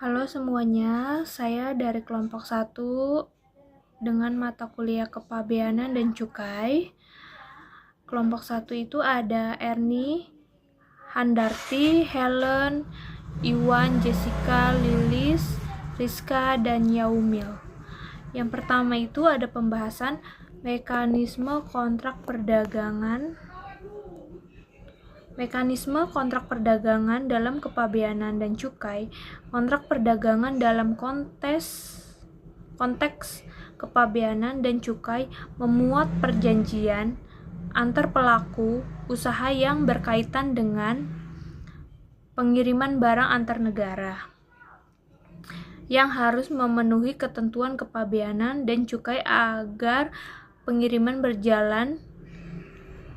Halo semuanya, saya dari kelompok 1 dengan mata kuliah Kepabeanan dan Cukai. Kelompok 1 itu ada Erni, Handarti, Helen, Iwan, Jessica, Lilis, Rizka, dan Yaumil. Yang pertama itu ada pembahasan mekanisme kontrak perdagangan. Mekanisme kontrak perdagangan dalam kepabeanan dan cukai. Kontrak perdagangan dalam konteks kepabeanan dan cukai memuat perjanjian antar pelaku usaha yang berkaitan dengan pengiriman barang antar negara yang harus memenuhi ketentuan kepabeanan dan cukai agar pengiriman berjalan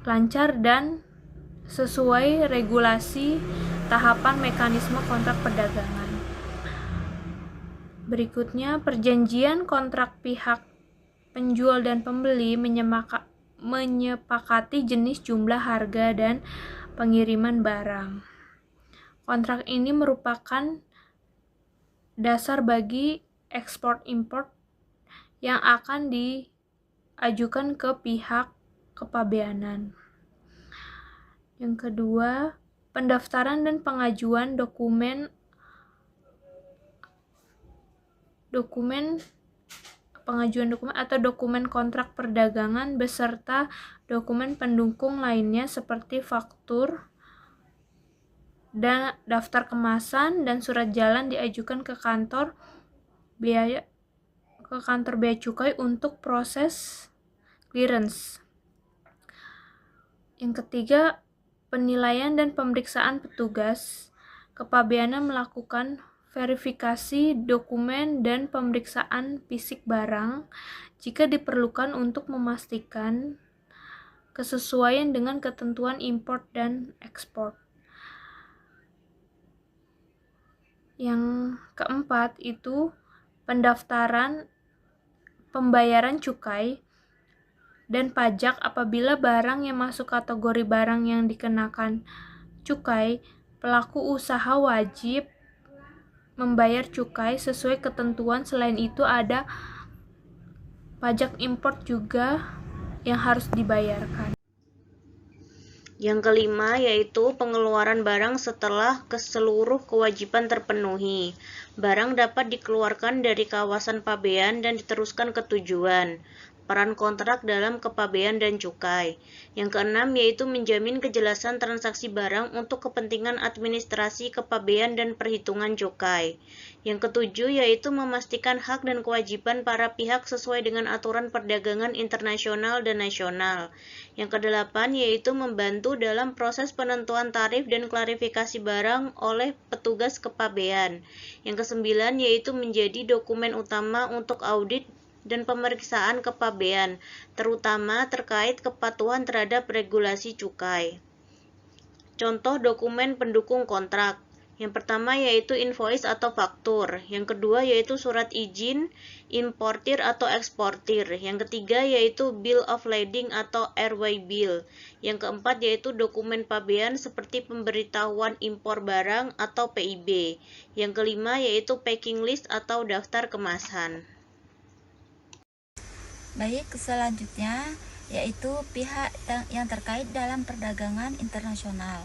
lancar dan sesuai regulasi tahapan mekanisme kontrak perdagangan. Berikutnya, perjanjian kontrak pihak penjual dan pembeli menyepakati jenis, jumlah, harga, dan pengiriman barang. Kontrak ini merupakan dasar bagi ekspor-impor yang akan diajukan ke pihak kepabeanan. Yang kedua, pendaftaran dan pengajuan dokumen atau dokumen kontrak perdagangan beserta dokumen pendukung lainnya seperti faktur dan daftar kemasan dan surat jalan diajukan ke kantor bea cukai untuk proses clearance. Yang ketiga, penilaian dan pemeriksaan petugas kepabeanan melakukan verifikasi dokumen dan pemeriksaan fisik barang jika diperlukan untuk memastikan kesesuaian dengan ketentuan impor dan ekspor. Yang keempat itu pendaftaran pembayaran cukai dan pajak apabila barang yang masuk kategori barang yang dikenakan cukai, pelaku usaha wajib membayar cukai sesuai ketentuan. Selain itu ada pajak impor juga yang harus dibayarkan. Yang kelima yaitu pengeluaran barang setelah seluruh kewajiban terpenuhi. Barang dapat dikeluarkan dari kawasan pabean dan diteruskan ke tujuan. Peran kontrak dalam kepabean dan cukai. Yang keenam yaitu menjamin kejelasan transaksi barang untuk kepentingan administrasi kepabean dan perhitungan cukai. Yang ketujuh yaitu memastikan hak dan kewajiban para pihak sesuai dengan aturan perdagangan internasional dan nasional. Yang kedelapan yaitu membantu dalam proses penentuan tarif dan klarifikasi barang oleh petugas kepabean. Yang kesembilan yaitu menjadi dokumen utama untuk audit dan pemeriksaan kepabean, terutama terkait kepatuhan terhadap regulasi cukai. Contoh dokumen pendukung kontrak. Yang pertama yaitu invoice atau faktur. Yang kedua yaitu surat izin importir atau eksportir. Yang ketiga yaitu bill of lading atau RY bill. Yang keempat yaitu dokumen pabean seperti pemberitahuan impor barang atau PIB. Yang kelima yaitu packing list atau daftar kemasan. Baik, selanjutnya yaitu pihak yang terkait dalam perdagangan internasional.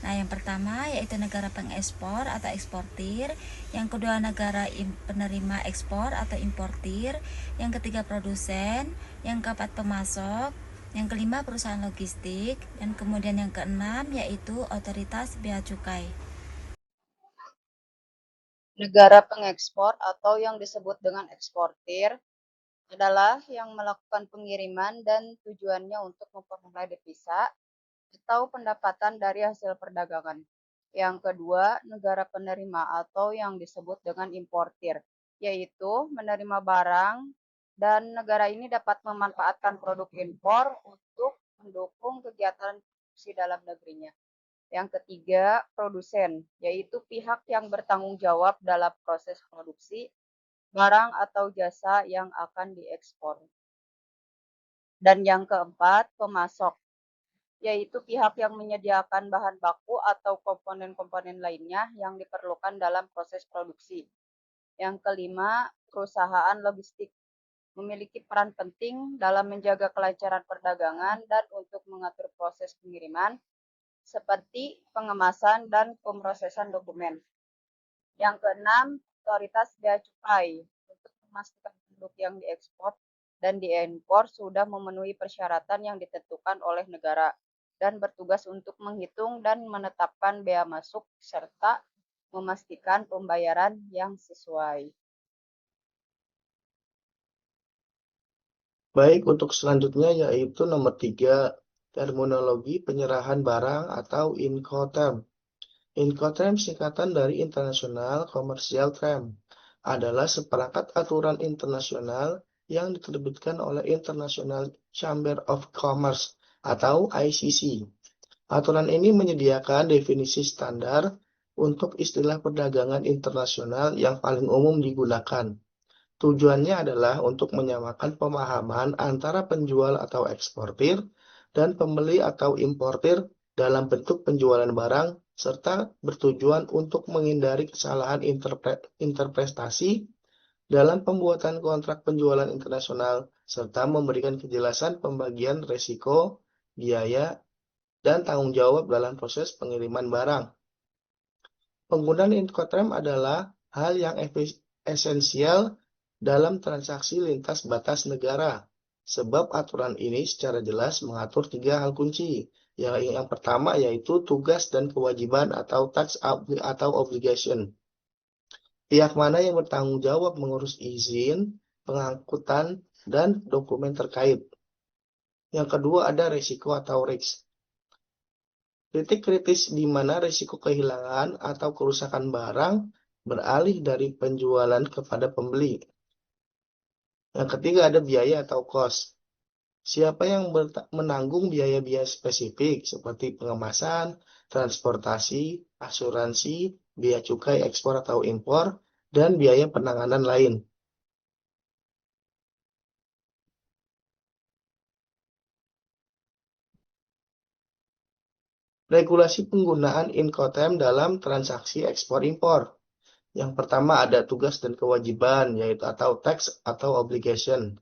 Nah, yang pertama yaitu negara pengekspor atau eksportir, yang kedua negara penerima ekspor atau importir, yang ketiga produsen, yang keempat pemasok, yang kelima perusahaan logistik, dan kemudian yang keenam yaitu otoritas bea cukai. Negara pengekspor atau yang disebut dengan eksportir adalah yang melakukan pengiriman dan tujuannya untuk memperoleh devisa atau pendapatan dari hasil perdagangan. Yang kedua, negara penerima atau yang disebut dengan importir, yaitu menerima barang dan negara ini dapat memanfaatkan produk impor untuk mendukung kegiatan produksi dalam negerinya. Yang ketiga, produsen, yaitu pihak yang bertanggung jawab dalam proses produksi barang atau jasa yang akan diekspor. Dan yang keempat, pemasok, yaitu pihak yang menyediakan bahan baku atau komponen-komponen lainnya yang diperlukan dalam proses produksi. Yang kelima, perusahaan logistik memiliki peran penting dalam menjaga kelancaran perdagangan dan untuk mengatur proses pengiriman seperti pengemasan dan pemrosesan dokumen. Yang keenam, otoritas bea cukai untuk memastikan produk yang diekspor dan diimpor sudah memenuhi persyaratan yang ditentukan oleh negara dan bertugas untuk menghitung dan menetapkan bea masuk serta memastikan pembayaran yang sesuai. Baik, untuk selanjutnya yaitu nomor 3, terminologi penyerahan barang atau Incoterm. Incoterm singkatan dari International Commercial Term adalah seperangkat aturan internasional yang diterbitkan oleh International Chamber of Commerce atau ICC. Aturan ini menyediakan definisi standar untuk istilah perdagangan internasional yang paling umum digunakan. Tujuannya adalah untuk menyamakan pemahaman antara penjual atau eksportir dan pembeli atau importir dalam bentuk penjualan barang, serta bertujuan untuk menghindari kesalahan interpretasi dalam pembuatan kontrak penjualan internasional, serta memberikan kejelasan pembagian risiko, biaya, dan tanggung jawab dalam proses pengiriman barang. Penggunaan Incoterm adalah hal yang esensial dalam transaksi lintas batas negara, sebab aturan ini secara jelas mengatur 3 hal kunci. Yang pertama yaitu tugas dan kewajiban atau tax atau obligation. Pihak mana yang bertanggung jawab mengurus izin, pengangkutan, dan dokumen terkait. Yang kedua ada risiko atau risk. Titik kritis di mana risiko kehilangan atau kerusakan barang beralih dari penjualan kepada pembeli. Yang ketiga ada biaya atau cost. Siapa yang menanggung biaya-biaya spesifik seperti pengemasan, transportasi, asuransi, biaya cukai ekspor atau impor, dan biaya penanganan lain. Regulasi penggunaan Incoterm dalam transaksi ekspor-impor. Yang pertama ada tugas dan kewajiban, yaitu atau tax atau obligation,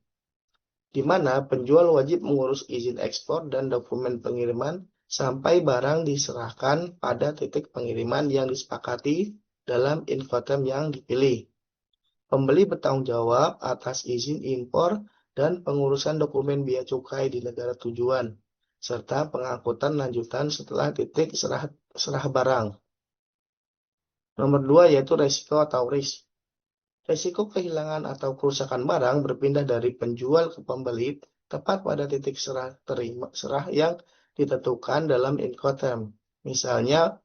di mana penjual wajib mengurus izin ekspor dan dokumen pengiriman sampai barang diserahkan pada titik pengiriman yang disepakati dalam Incoterm yang dipilih. Pembeli bertanggung jawab atas izin impor dan pengurusan dokumen bea cukai di negara tujuan, serta pengangkutan lanjutan setelah titik serah barang. Nomor 2 yaitu resiko atau risk. Risiko kehilangan atau kerusakan barang berpindah dari penjual ke pembeli tepat pada titik serah yang ditentukan dalam Incoterm. Misalnya,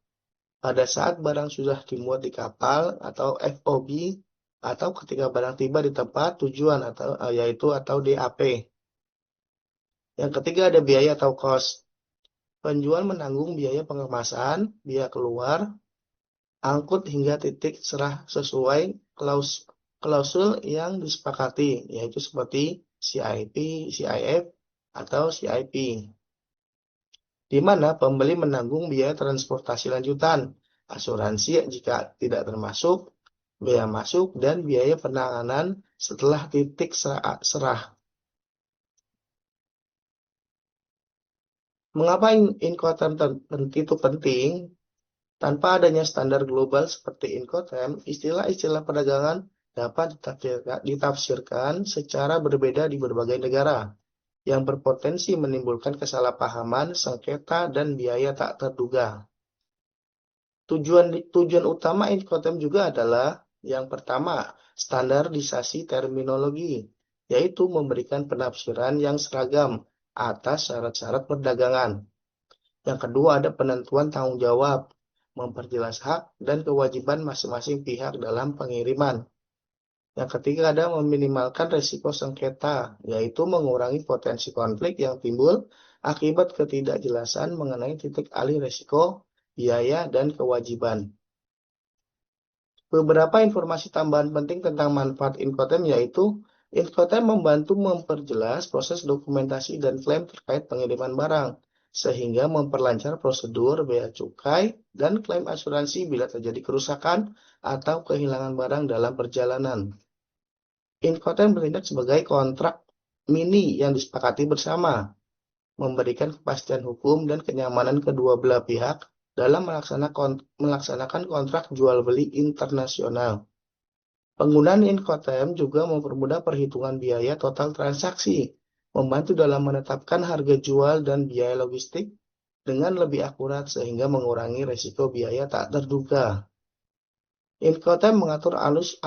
pada saat barang sudah dimuat di kapal atau FOB, atau ketika barang tiba di tempat tujuan atau DAP. Yang ketiga ada biaya atau cost. Penjual menanggung biaya pengemasan, biaya keluar, angkut hingga titik serah sesuai klausul yang disepakati, yaitu seperti CIP, CIF, atau CIP. Di mana pembeli menanggung biaya transportasi lanjutan, asuransi jika tidak termasuk, biaya masuk, dan biaya penanganan setelah titik serah. Mengapa Incoterm itu penting? Tanpa adanya standar global seperti Incoterm, istilah-istilah perdagangan dapat ditafsirkan secara berbeda di berbagai negara, yang berpotensi menimbulkan kesalahpahaman, sengketa, dan biaya tak terduga. Tujuan utama Incoterm juga adalah yang pertama, standarisasi terminologi, yaitu memberikan penafsiran yang seragam atas syarat-syarat perdagangan. Yang kedua ada penentuan tanggung jawab, memperjelas hak dan kewajiban masing-masing pihak dalam pengiriman. Yang ketiga ada meminimalkan risiko sengketa, yaitu mengurangi potensi konflik yang timbul akibat ketidakjelasan mengenai titik alih risiko, biaya, dan kewajiban. Beberapa informasi tambahan penting tentang manfaat Incoterm yaitu Incoterm membantu memperjelas proses dokumentasi dan klaim terkait pengiriman barang, sehingga memperlancar prosedur bea cukai dan klaim asuransi bila terjadi kerusakan atau kehilangan barang dalam perjalanan. Incoterm bertindak sebagai kontrak mini yang disepakati bersama, memberikan kepastian hukum dan kenyamanan kedua belah pihak dalam melaksanakan kontrak jual-beli internasional. Penggunaan Incoterm juga mempermudah perhitungan biaya total transaksi, membantu dalam menetapkan harga jual dan biaya logistik dengan lebih akurat sehingga mengurangi risiko biaya tak terduga. Incoterm mengatur arus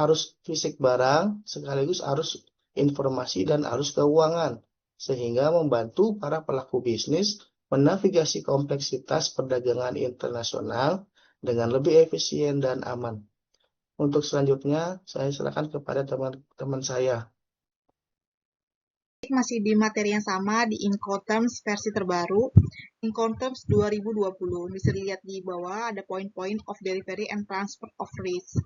fisik barang sekaligus arus informasi dan arus keuangan, sehingga membantu para pelaku bisnis menavigasi kompleksitas perdagangan internasional dengan lebih efisien dan aman. Untuk selanjutnya, saya silakan kepada teman-teman saya. Masih di materi yang sama di Incoterms versi terbaru, Incoterms 2020. Bisa dilihat di bawah ada poin-poin of delivery and transfer of risk.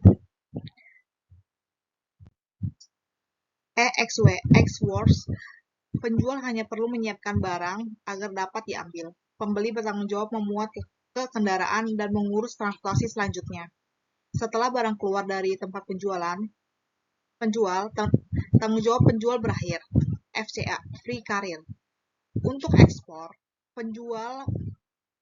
Ex-works, penjual hanya perlu menyiapkan barang agar dapat diambil. Pembeli bertanggung jawab memuat ke kendaraan dan mengurus transportasi selanjutnya. Setelah barang keluar dari tempat tanggung jawab penjual berakhir. FCA, Free Carrier. Untuk ekspor, penjual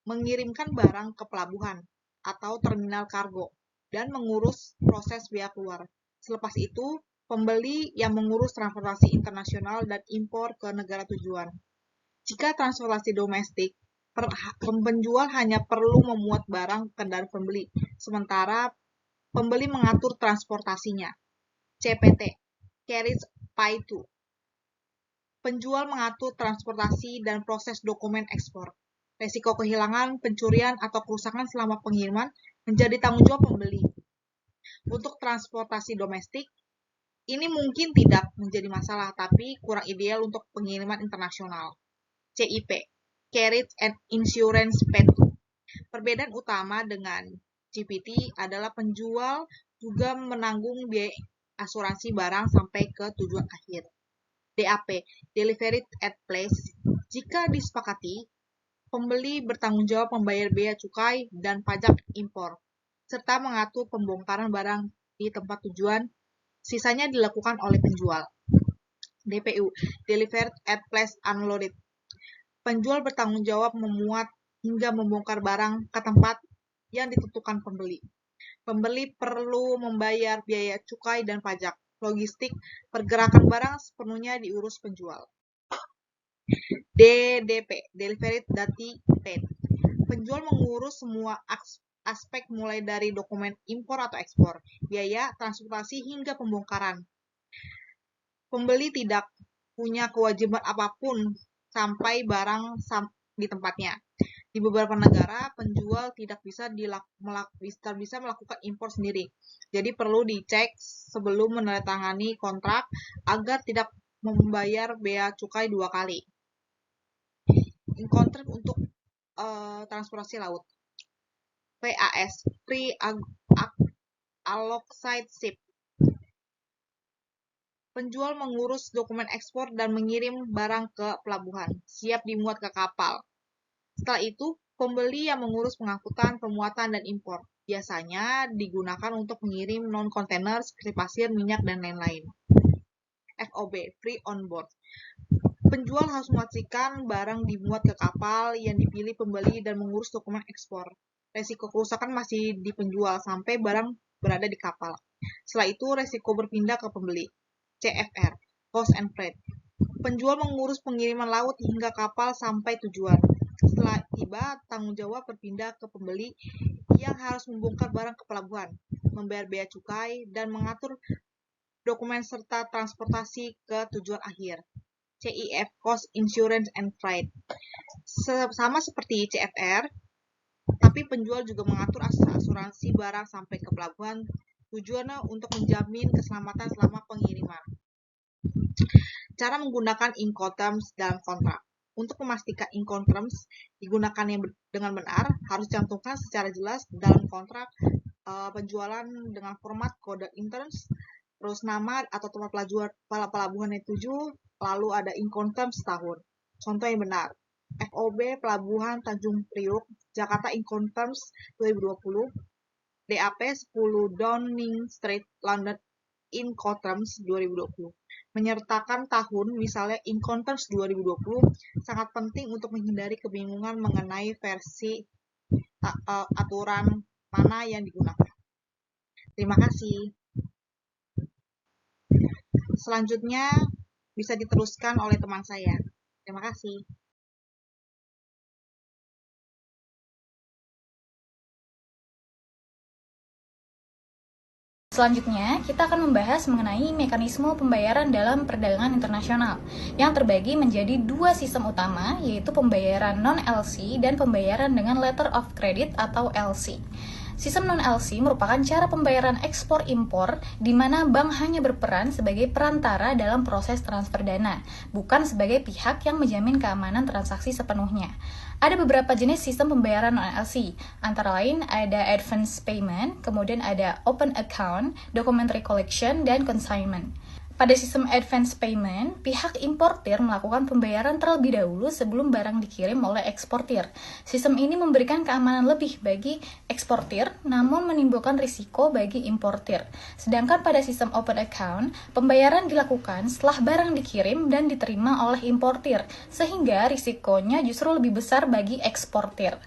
mengirimkan barang ke pelabuhan atau terminal kargo dan mengurus proses bea keluar. Selepas itu, pembeli yang mengurus transportasi internasional dan impor ke negara tujuan. Jika transportasi domestik, penjual hanya perlu memuat barang ke kendaraan pembeli, sementara pembeli mengatur transportasinya. CPT, Carriage Pay to. Penjual mengatur transportasi dan proses dokumen ekspor. Risiko kehilangan, pencurian, atau kerusakan selama pengiriman menjadi tanggung jawab pembeli. Untuk transportasi domestik, ini mungkin tidak menjadi masalah, tapi kurang ideal untuk pengiriman internasional. CIP, Carriage and Insurance Paid to. Perbedaan utama dengan GPT adalah penjual juga menanggung biaya asuransi barang sampai ke tujuan akhir. DAP, Delivery at Place. Jika disepakati, pembeli bertanggung jawab membayar bea cukai dan pajak impor, serta mengatur pembongkaran barang di tempat tujuan, sisanya dilakukan oleh penjual. DPU, Delivered at Place Unloaded. Penjual bertanggung jawab memuat hingga membongkar barang ke tempat yang ditentukan pembeli. Pembeli perlu membayar biaya cukai dan pajak. Logistik, pergerakan barang sepenuhnya diurus penjual. DDP, Delivery Duty Paid. Penjual mengurus semua aspek mulai dari dokumen impor atau ekspor, biaya, transportasi, hingga pembongkaran. Pembeli tidak punya kewajiban apapun sampai barang di tempatnya. Di beberapa negara, penjual tidak bisa melakukan impor sendiri. Jadi perlu dicek sebelum menandatangani kontrak agar tidak membayar bea cukai 2 kali. Incoterm untuk transportasi laut. PAS, Free Alongside Ship. Penjual mengurus dokumen ekspor dan mengirim barang ke pelabuhan, siap dimuat ke kapal. Setelah itu, pembeli yang mengurus pengangkutan, pemuatan, dan impor. Biasanya digunakan untuk mengirim non-kontainer seperti pasir, minyak, dan lain-lain. FOB, Free on Board. Penjual harus memastikan barang dimuat ke kapal yang dipilih pembeli dan mengurus dokumen ekspor. Resiko kerusakan masih di penjual sampai barang berada di kapal. Setelah itu, resiko berpindah ke pembeli. CFR, Cost and Freight. Penjual mengurus pengiriman laut hingga kapal sampai tujuan. Setelah tiba, tanggung jawab berpindah ke pembeli yang harus membongkar barang ke pelabuhan, membayar bea cukai, dan mengatur dokumen serta transportasi ke tujuan akhir. CIF, Cost, Insurance, and Freight. Sama seperti CFR, tapi penjual juga mengatur asuransi barang sampai ke pelabuhan, tujuannya untuk menjamin keselamatan selama pengiriman. Cara menggunakan Incoterms dalam kontrak. Untuk memastikan Incoterms digunakan dengan benar, harus dicantumkan secara jelas dalam kontrak penjualan dengan format kode Incoterms, terus nama atau tempat pelabuhan yang dituju, lalu ada Incoterms tahun. Contoh yang benar. FOB Pelabuhan Tanjung Priuk, Jakarta Incoterms 2020, DAP 10 Downing Street, London Incoterms 2020. Menyertakan tahun, misalnya Incoterms 2020, sangat penting untuk menghindari kebingungan mengenai versi aturan mana yang digunakan. Terima kasih. Selanjutnya bisa diteruskan oleh teman saya. Terima kasih. Selanjutnya, kita akan membahas mengenai mekanisme pembayaran dalam perdagangan internasional yang terbagi menjadi dua sistem utama, yaitu pembayaran non-LC dan pembayaran dengan letter of credit atau LC. Sistem non-LC merupakan cara pembayaran ekspor-impor di mana bank hanya berperan sebagai perantara dalam proses transfer dana, bukan sebagai pihak yang menjamin keamanan transaksi sepenuhnya. Ada beberapa jenis sistem pembayaran non-LC, antara lain ada advance payment, kemudian ada open account, documentary collection, dan consignment. Pada sistem advance payment, pihak importir melakukan pembayaran terlebih dahulu sebelum barang dikirim oleh eksportir. Sistem ini memberikan keamanan lebih bagi eksportir, namun menimbulkan risiko bagi importir. Sedangkan pada sistem open account, pembayaran dilakukan setelah barang dikirim dan diterima oleh importir, sehingga risikonya justru lebih besar bagi eksportir.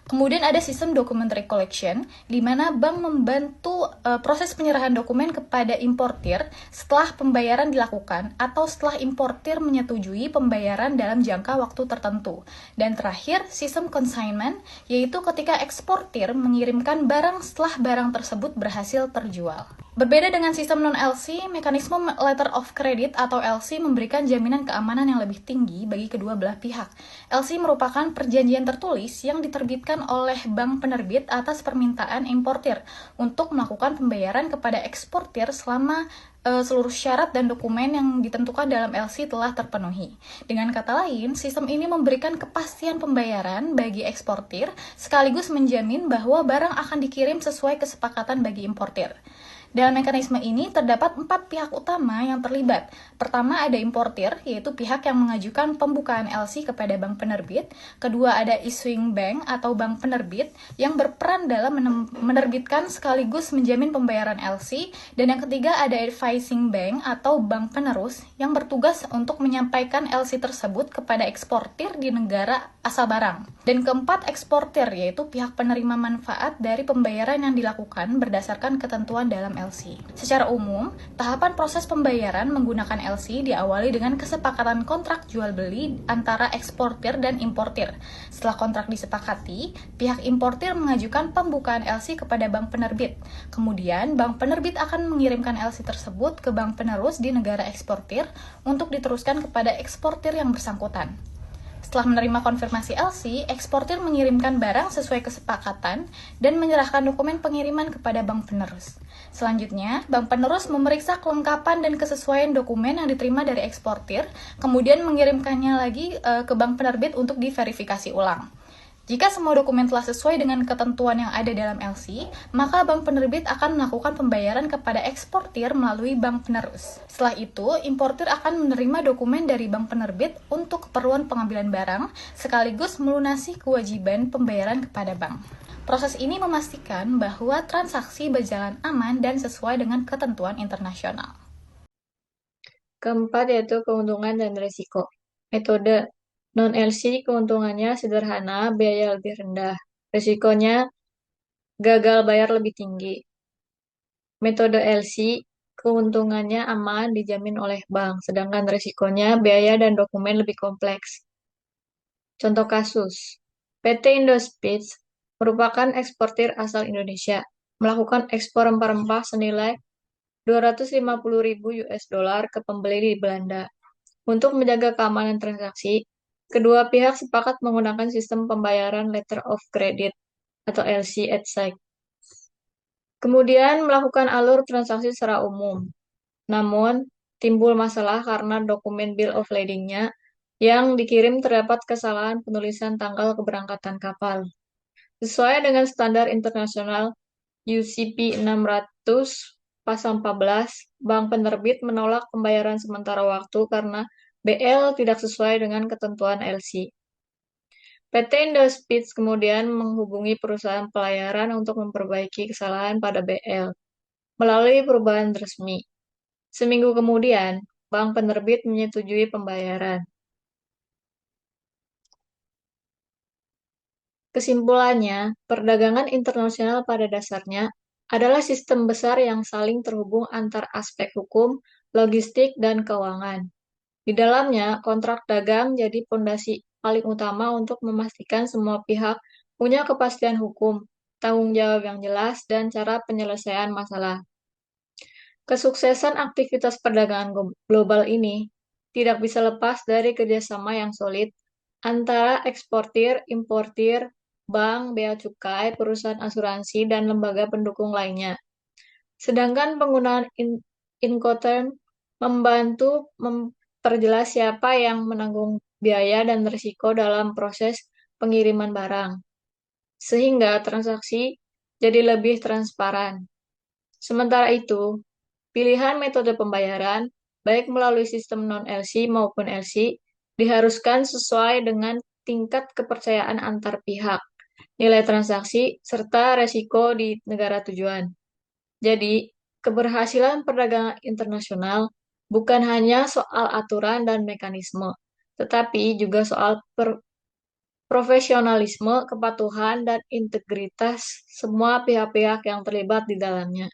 Kemudian ada sistem documentary collection, di mana bank membantu proses penyerahan dokumen kepada importir setelah pembayaran dilakukan atau setelah importir menyetujui pembayaran dalam jangka waktu tertentu. Dan terakhir, sistem consignment, yaitu ketika eksportir mengirimkan barang setelah barang tersebut berhasil terjual. Berbeda dengan sistem non-LC, mekanisme letter of credit atau LC memberikan jaminan keamanan yang lebih tinggi bagi kedua belah pihak. LC merupakan perjanjian tertulis yang diterbitkan oleh bank penerbit atas permintaan importir untuk melakukan pembayaran kepada eksportir selama seluruh syarat dan dokumen yang ditentukan dalam LC telah terpenuhi. Dengan kata lain, sistem ini memberikan kepastian pembayaran bagi eksportir sekaligus menjamin bahwa barang akan dikirim sesuai kesepakatan bagi importir. Dalam mekanisme ini terdapat 4 pihak utama yang terlibat. Pertama ada importir, yaitu pihak yang mengajukan pembukaan LC kepada bank penerbit. Kedua ada issuing bank atau bank penerbit yang berperan dalam menerbitkan sekaligus menjamin pembayaran LC. Dan yang ketiga ada advising bank atau bank penerus yang bertugas untuk menyampaikan LC tersebut kepada eksportir di negara asal barang. Dan keempat eksportir, yaitu pihak penerima manfaat dari pembayaran yang dilakukan berdasarkan ketentuan dalam LC. Secara umum, tahapan proses pembayaran menggunakan LC diawali dengan kesepakatan kontrak jual beli antara eksportir dan importir. Setelah kontrak disepakati, pihak importir mengajukan pembukaan LC kepada bank penerbit. Kemudian, bank penerbit akan mengirimkan LC tersebut ke bank penerus di negara eksportir untuk diteruskan kepada eksportir yang bersangkutan. Setelah menerima konfirmasi LC, eksportir mengirimkan barang sesuai kesepakatan dan menyerahkan dokumen pengiriman kepada bank penerus. Selanjutnya, bank penerus memeriksa kelengkapan dan kesesuaian dokumen yang diterima dari eksportir, kemudian mengirimkannya lagi ke bank penerbit untuk diverifikasi ulang. Jika semua dokumen telah sesuai dengan ketentuan yang ada dalam LC, maka bank penerbit akan melakukan pembayaran kepada eksportir melalui bank penerus. Setelah itu, importir akan menerima dokumen dari bank penerbit untuk keperluan pengambilan barang, sekaligus melunasi kewajiban pembayaran kepada bank. Proses ini memastikan bahwa transaksi berjalan aman dan sesuai dengan ketentuan internasional. Keempat yaitu keuntungan dan risiko. Metode non-LC keuntungannya sederhana, biaya lebih rendah. Risikonya gagal bayar lebih tinggi. Metode LC keuntungannya aman, dijamin oleh bank, sedangkan risikonya biaya dan dokumen lebih kompleks. Contoh kasus, PT Indospeeds merupakan eksportir asal Indonesia, melakukan ekspor rempah-rempah senilai 250.000 US dollar ke pembeli di Belanda. Untuk menjaga keamanan transaksi, kedua pihak sepakat menggunakan sistem pembayaran letter of credit atau LC at sight. Kemudian melakukan alur transaksi secara umum. Namun, timbul masalah karena dokumen bill of lading-nya yang dikirim terdapat kesalahan penulisan tanggal keberangkatan kapal. Sesuai dengan standar internasional UCP 600 pasal 14, bank penerbit menolak pembayaran sementara waktu karena BL tidak sesuai dengan ketentuan LC. PT Indospeed kemudian menghubungi perusahaan pelayaran untuk memperbaiki kesalahan pada BL melalui perubahan resmi. Seminggu kemudian, bank penerbit menyetujui pembayaran. Kesimpulannya, perdagangan internasional pada dasarnya adalah sistem besar yang saling terhubung antar aspek hukum, logistik, dan keuangan. Di dalamnya, kontrak dagang jadi fondasi paling utama untuk memastikan semua pihak punya kepastian hukum, tanggung jawab yang jelas, dan cara penyelesaian masalah. Kesuksesan aktivitas perdagangan global ini tidak bisa lepas dari kerjasama yang solid antara eksportir, importir, bank, bea cukai, perusahaan asuransi, dan lembaga pendukung lainnya. Sedangkan penggunaan Incoterm membantu memperjelas siapa yang menanggung biaya dan risiko dalam proses pengiriman barang, sehingga transaksi jadi lebih transparan. Sementara itu, pilihan metode pembayaran, baik melalui sistem non-LC maupun LC, diharuskan sesuai dengan tingkat kepercayaan antar pihak, nilai transaksi, serta resiko di negara tujuan. Jadi, keberhasilan perdagangan internasional bukan hanya soal aturan dan mekanisme, tetapi juga soal profesionalisme, kepatuhan, dan integritas semua pihak-pihak yang terlibat di dalamnya.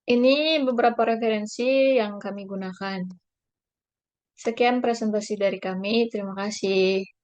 Ini beberapa referensi yang kami gunakan. Sekian presentasi dari kami. Terima kasih.